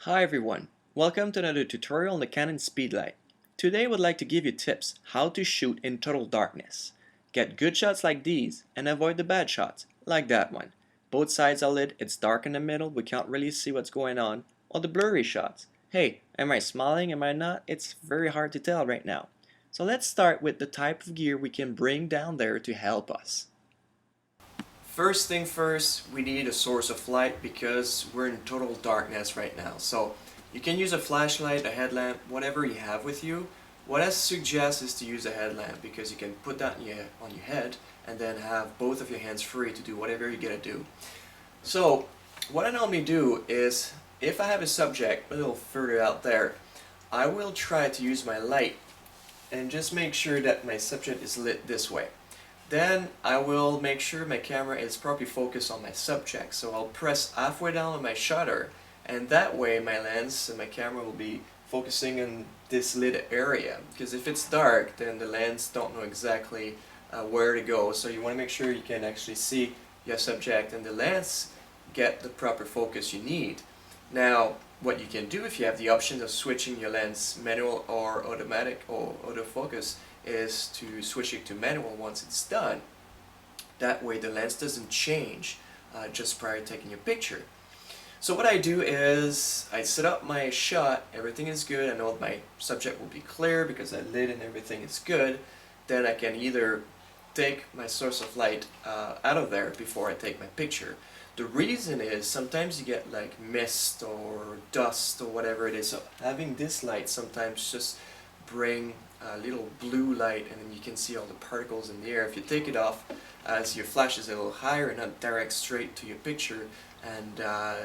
Hi everyone, welcome to another tutorial on the Canon Speedlite. Today I would like to give you tips how to shoot in total darkness. Get good shots like these and avoid the bad shots, like that one. Both sides are lit, it's dark in the middle, we can't really see what's going on. Or the blurry shots. Hey, am I smiling, am I not? It's very hard to tell right now. So let's start with the type of gear we can bring down there to help us. First thing first, we need a source of light because we're in total darkness right now. So you can use a flashlight, a headlamp, whatever you have with you. What I suggest is to use a headlamp because you can put that on your head and then have both of your hands free to do whatever you're gonna do. So what I normally do is, if I have a subject a little further out there, I will try to use my light and just make sure that my subject is lit this way. Then I will make sure my camera is properly focused on my subject. So I'll press halfway down on my shutter, and that way my lens and my camera will be focusing on this lit area. Because if it's dark, then the lens don't know exactly where to go. So you want to make sure you can actually see your subject and the lens get the proper focus you need. Now, what you can do if you have the option of switching your lens manual or automatic or autofocus is to switch it to manual once it's done. That way the lens doesn't change just prior to taking your picture. So what I do is I set up my shot, everything is good, I know my subject will be clear because I lit and everything is good. Then I can either take my source of light out of there before I take my picture. The reason is sometimes you get like mist or dust or whatever it is, so having this light sometimes just bring a little blue light and then you can see all the particles in the air. If you take it off as your flash is a little higher and not direct straight to your picture, and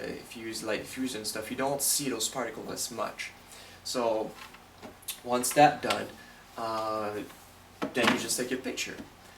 if you use light diffuser and stuff, you don't see those particles as much. So once that's done, then you just take your picture.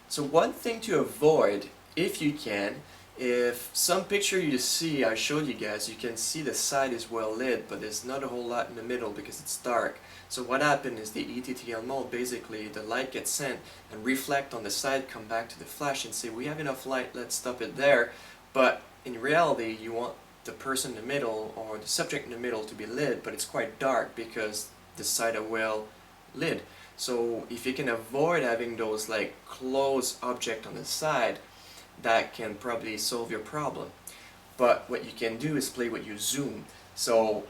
So one thing to avoid, if you can, if some picture you see, I showed you guys, you can see the side is well lit, but there's not a whole lot in the middle because it's dark. So what happened is the ETTL mode, basically the light gets sent and reflect on the side, come back to the flash and say, we have enough light, let's stop it there. But in reality, you want the person in the middle or the subject in the middle to be lit, but it's quite dark because the side are well lit. So if you can avoid having those like close object on the side, that can probably solve your problem. But what you can do is play with your zoom. So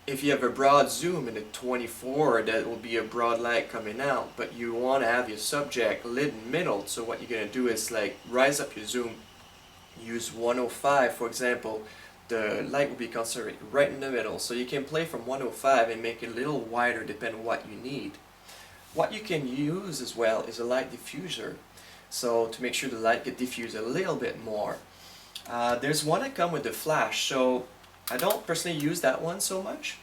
if you have a broad zoom in the 24, that will be a broad light coming out, but you want to have your subject lit in the middle. So what you're going to do is like rise up your zoom, use 105 for example, the light will be concentrated right in the middle. So you can play from 105 and make it a little wider depending on what you need. What you can use as well is a light diffuser. So to make sure the light get diffused a little bit more. There's one that comes with the flash, so I don't personally use that one so much.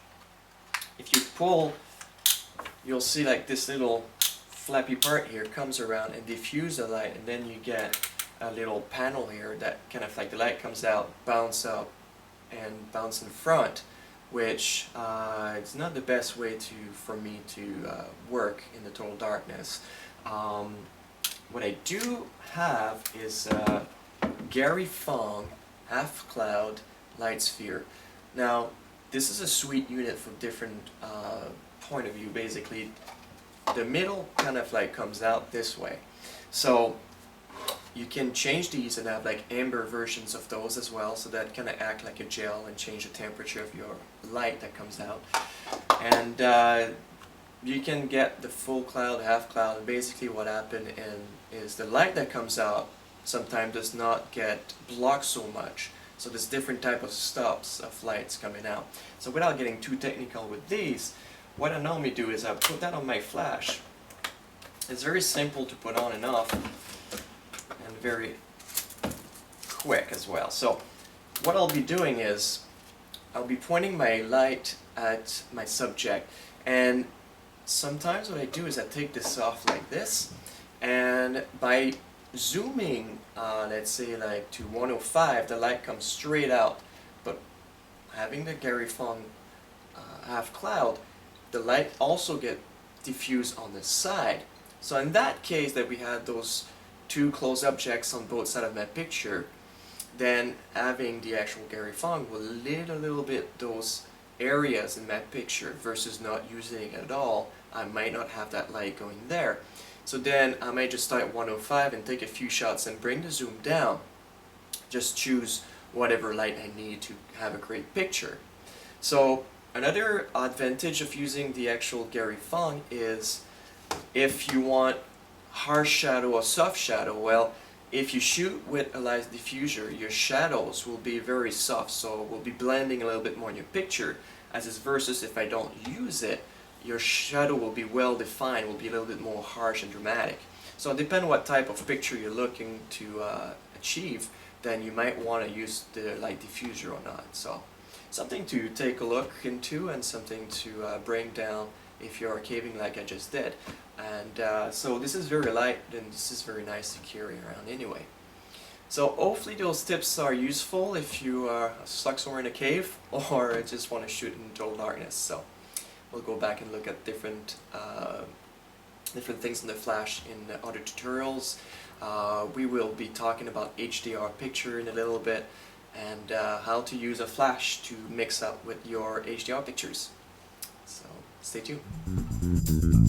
If you pull, you'll see like this little flappy part here comes around and diffuse the light, and then you get a little panel here that kind of like the light comes out, bounce up, and bounce in front, which it's not the best way for me to work in the total darkness. What I do have is Gary Fong half cloud light sphere. Now this is a sweet unit from different point of view. Basically the middle kind of like comes out this way, so you can change these and have like amber versions of those as well, so that kind of act like a gel and change the temperature of your light that comes out. And you can get the full cloud, half cloud, and basically what happened is the light that comes out sometimes does not get blocked so much. So there's different type of stops of lights coming out. So without getting too technical with these, what I normally do is I put that on my flash. It's very simple to put on and off, and very quick as well. So what I'll be doing is I'll be pointing my light at my subject, and sometimes what I do is I take this off like this, and by zooming, let's say like to 105, the light comes straight out. But having the Gary Fong half cloud, the light also get diffused on the side. So in that case that we had those two close objects on both sides of my picture, then having the actual Gary Fong will lit a little bit those areas in my picture versus not using it at all. I might not have that light going there. So then I might just start at 105 and take a few shots and bring the zoom down. Just choose whatever light I need to have a great picture. So another advantage of using the actual Gary Fong is if you want harsh shadow or soft shadow, well, if you shoot with a light diffuser, your shadows will be very soft, so will be blending a little bit more in your picture, as is versus if I don't use it, your shadow will be well defined, will be a little bit more harsh and dramatic. So depending what type of picture you're looking to achieve, then you might want to use the light diffuser or not. So something to take a look into and something to bring down if you're caving like I just did. And so this is very light and this is very nice to carry around anyway. So hopefully those tips are useful if you are stuck somewhere in a cave or just want to shoot in total darkness. So we'll go back and look at different things in the flash in other tutorials. We will be talking about HDR picture in a little bit and how to use a flash to mix up with your HDR pictures. So stay tuned.